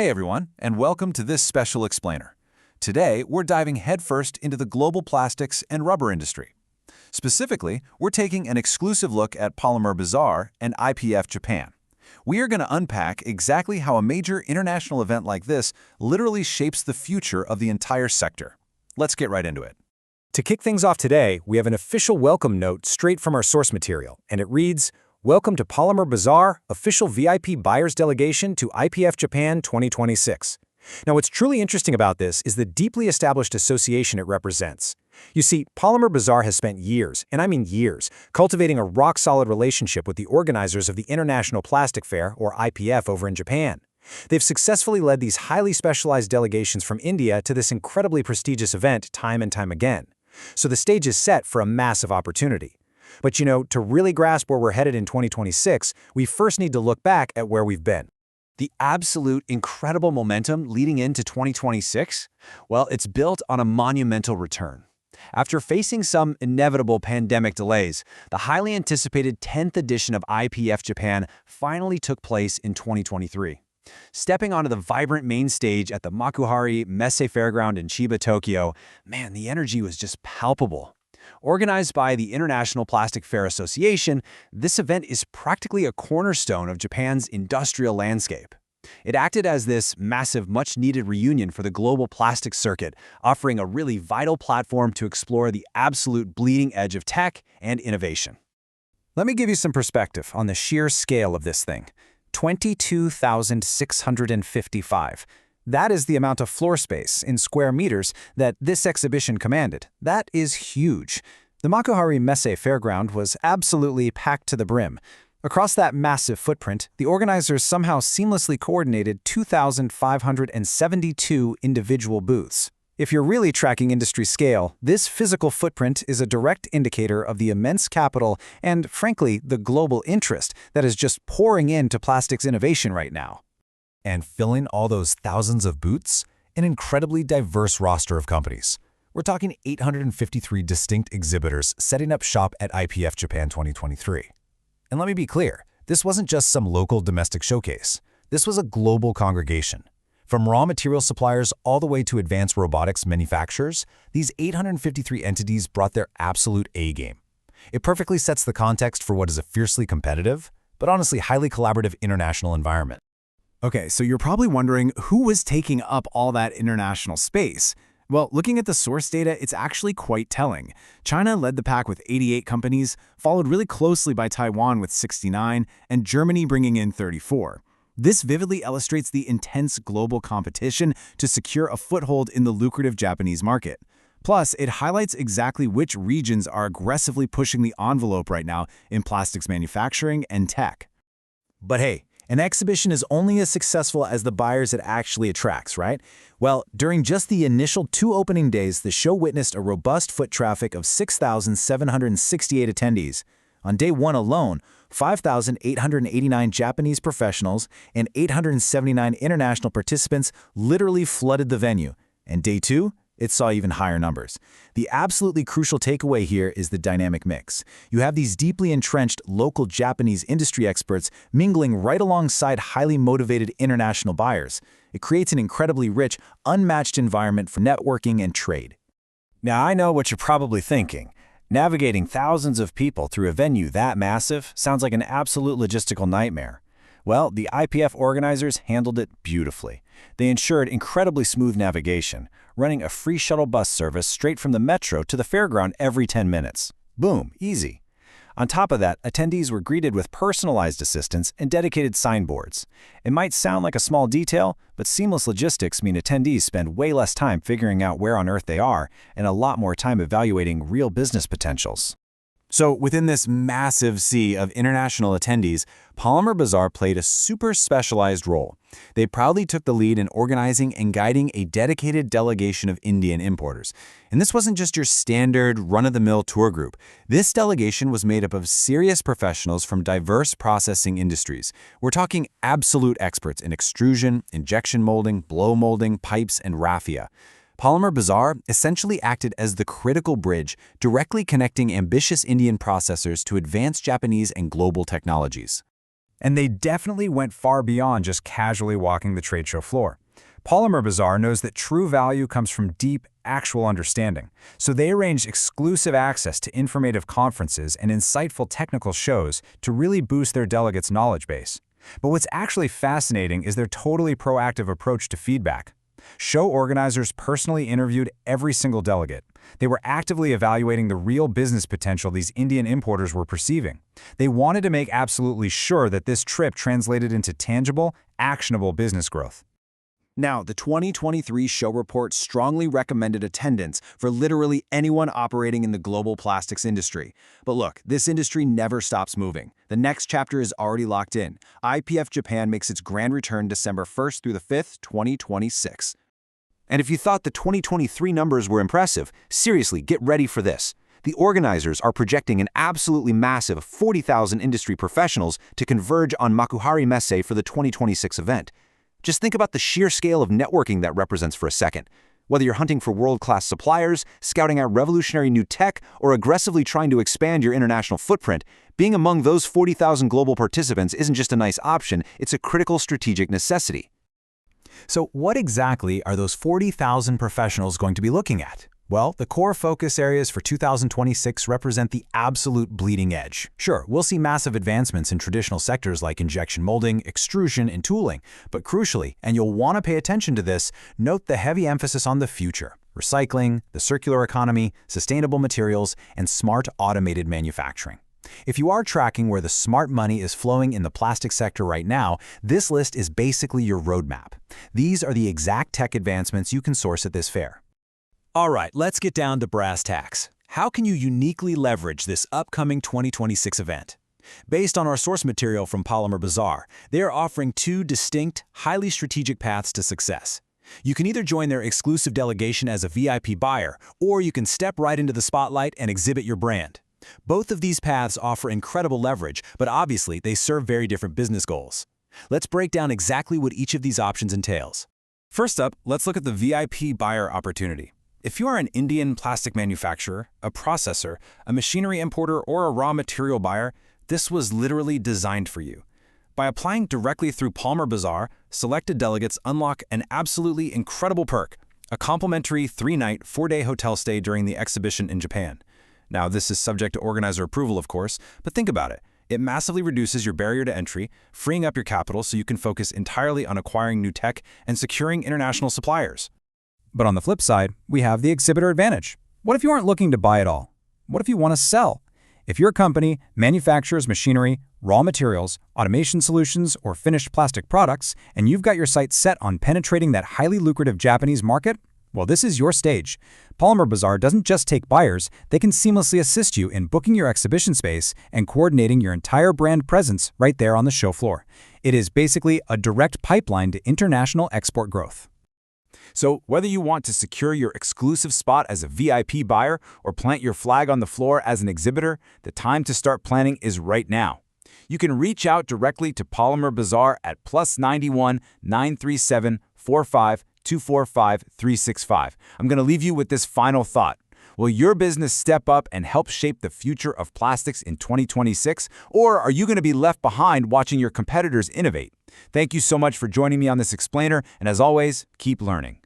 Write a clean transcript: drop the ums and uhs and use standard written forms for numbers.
Hey everyone, and welcome to this special explainer. Today, we're diving headfirst into the global plastics and rubber industry. Specifically, we're taking an exclusive look at Polymer Bazaar and IPF Japan. We are going to unpack exactly how a major international event like this literally shapes the future of the entire sector. Let's get right into it. To kick things off today, we have an official welcome note straight from our source material, and it reads, "Welcome to Polymer Bazaar, official VIP buyers delegation to IPF Japan 2026. Now, what's truly interesting about this is the deeply established association it represents. You see, Polymer Bazaar has spent years, and I mean years, cultivating a rock-solid relationship with the organizers of the International Plastic Fair, or IPF, over in Japan. They've successfully led these highly specialized delegations from India to this incredibly prestigious event time and time again. So the stage is set for a massive opportunity. But to really grasp where we're headed in 2026, we first need to look back at where we've been. The absolute incredible momentum leading into 2026? Well, it's built on a monumental return. After facing some inevitable pandemic delays, the highly anticipated 10th edition of IPF Japan finally took place in 2023. Stepping onto the vibrant main stage at the Makuhari Messe Fairground in Chiba, Tokyo, man, the energy was just palpable. Organized by the International Plastic Fair Association, this event is practically a cornerstone of Japan's industrial landscape. It acted as this massive, much-needed reunion for the global plastics circuit, offering a really vital platform to explore the absolute bleeding edge of tech and innovation. Let me give you some perspective on the sheer scale of this thing. 22,655. That is the amount of floor space in square meters that this exhibition commanded. That is huge. The Makuhari Messe Fairground was absolutely packed to the brim. Across that massive footprint, the organizers somehow seamlessly coordinated 2,572 individual booths. If you're really tracking industry scale, this physical footprint is a direct indicator of the immense capital and, frankly, the global interest that is just pouring into plastics innovation right now. And filling all those thousands of booths, an incredibly diverse roster of companies. We're talking 853 distinct exhibitors setting up shop at IPF Japan 2023. And let me be clear, this wasn't just some local domestic showcase. This was a global congregation. From raw material suppliers all the way to advanced robotics manufacturers, these 853 entities brought their absolute A-game. It perfectly sets the context for what is a fiercely competitive, but honestly highly collaborative international environment. Okay, so you're probably wondering who was taking up all that international space. Well, looking at the source data, it's actually quite telling. China led the pack with 88 companies, followed really closely by Taiwan with 69, and Germany bringing in 34. This vividly illustrates the intense global competition to secure a foothold in the lucrative Japanese market. Plus, it highlights exactly which regions are aggressively pushing the envelope right now in plastics manufacturing and tech. But hey, an exhibition is only as successful as the buyers it actually attracts, right? Well, during just the initial 2 opening days, the show witnessed a robust foot traffic of 6,768 attendees. On day 1 alone, 5,889 Japanese professionals and 879 international participants literally flooded the venue. And day 2? It saw even higher numbers. The absolutely crucial takeaway here is the dynamic mix. You have these deeply entrenched local Japanese industry experts mingling right alongside highly motivated international buyers. It creates an incredibly rich, unmatched environment for networking and trade. Now, I know what you're probably thinking. Navigating thousands of people through a venue that massive sounds like an absolute logistical nightmare. Well, the IPF organizers handled it beautifully. They ensured incredibly smooth navigation, running a free shuttle bus service straight from the metro to the fairground every 10 minutes. Boom, easy. On top of that, attendees were greeted with personalized assistance and dedicated signboards. It might sound like a small detail, but seamless logistics mean attendees spend way less time figuring out where on earth they are and a lot more time evaluating real business potentials. So within this massive sea of international attendees, Polymer Bazaar played a super specialized role. They proudly took the lead in organizing and guiding a dedicated delegation of Indian importers. And this wasn't just your standard run-of-the-mill tour group. This delegation was made up of serious professionals from diverse processing industries. We're talking absolute experts in extrusion, injection molding, blow molding, pipes, and raffia. Polymer Bazaar essentially acted as the critical bridge, directly connecting ambitious Indian processors to advanced Japanese and global technologies. And they definitely went far beyond just casually walking the trade show floor. Polymer Bazaar knows that true value comes from deep, actual understanding, so they arranged exclusive access to informative conferences and insightful technical shows to really boost their delegates' knowledge base. But what's actually fascinating is their totally proactive approach to feedback. Show organizers personally interviewed every single delegate. They were actively evaluating the real business potential these Indian importers were perceiving. They wanted to make absolutely sure that this trip translated into tangible, actionable business growth. Now, the 2023 show report strongly recommended attendance for literally anyone operating in the global plastics industry. But look, this industry never stops moving. The next chapter is already locked in. IPF Japan makes its grand return December 1st through the 5th, 2026. And if you thought the 2023 numbers were impressive, seriously, get ready for this. The organizers are projecting an absolutely massive 40,000 industry professionals to converge on Makuhari Messe for the 2026 event. Just think about the sheer scale of networking that represents for a second. Whether you're hunting for world-class suppliers, scouting out revolutionary new tech, or aggressively trying to expand your international footprint, being among those 40,000 global participants isn't just a nice option, it's a critical strategic necessity. So what exactly are those 40,000 professionals going to be looking at? Well, the core focus areas for 2026 represent the absolute bleeding edge. Sure, we'll see massive advancements in traditional sectors like injection molding, extrusion, and tooling, but crucially, and you'll want to pay attention to this, note the heavy emphasis on the future: recycling, the circular economy, sustainable materials, and smart automated manufacturing. If you are tracking where the smart money is flowing in the plastic sector right now, this list is basically your roadmap. These are the exact tech advancements you can source at this fair. All right, let's get down to brass tacks. How can you uniquely leverage this upcoming 2026 event? Based on our source material from Polymer Bazaar, they are offering two distinct, highly strategic paths to success. You can either join their exclusive delegation as a VIP buyer, or you can step right into the spotlight and exhibit your brand. Both of these paths offer incredible leverage, but obviously they serve very different business goals. Let's break down exactly what each of these options entails. First up, let's look at the VIP buyer opportunity. If you are an Indian plastic manufacturer, a processor, a machinery importer, or a raw material buyer, this was literally designed for you. By applying directly through Polymer Bazaar, selected delegates unlock an absolutely incredible perk: a complimentary 3-night, 4-day hotel stay during the exhibition in Japan. Now, this is subject to organizer approval, of course, but think about it. It massively reduces your barrier to entry, freeing up your capital so you can focus entirely on acquiring new tech and securing international suppliers. But on the flip side, we have the exhibitor advantage. What if you aren't looking to buy at all? What if you want to sell? If your company manufactures machinery, raw materials, automation solutions, or finished plastic products, and you've got your sights set on penetrating that highly lucrative Japanese market, well, this is your stage. Polymer Bazaar doesn't just take buyers, they can seamlessly assist you in booking your exhibition space and coordinating your entire brand presence right there on the show floor. It is basically a direct pipeline to international export growth. So whether you want to secure your exclusive spot as a VIP buyer or plant your flag on the floor as an exhibitor, the time to start planning is right now. You can reach out directly to Polymer Bazaar at +91 937 45 245 365. I'm going to leave you with this final thought. Will your business step up and help shape the future of plastics in 2026? Or are you going to be left behind watching your competitors innovate? Thank you so much for joining me on this explainer, and as always, keep learning.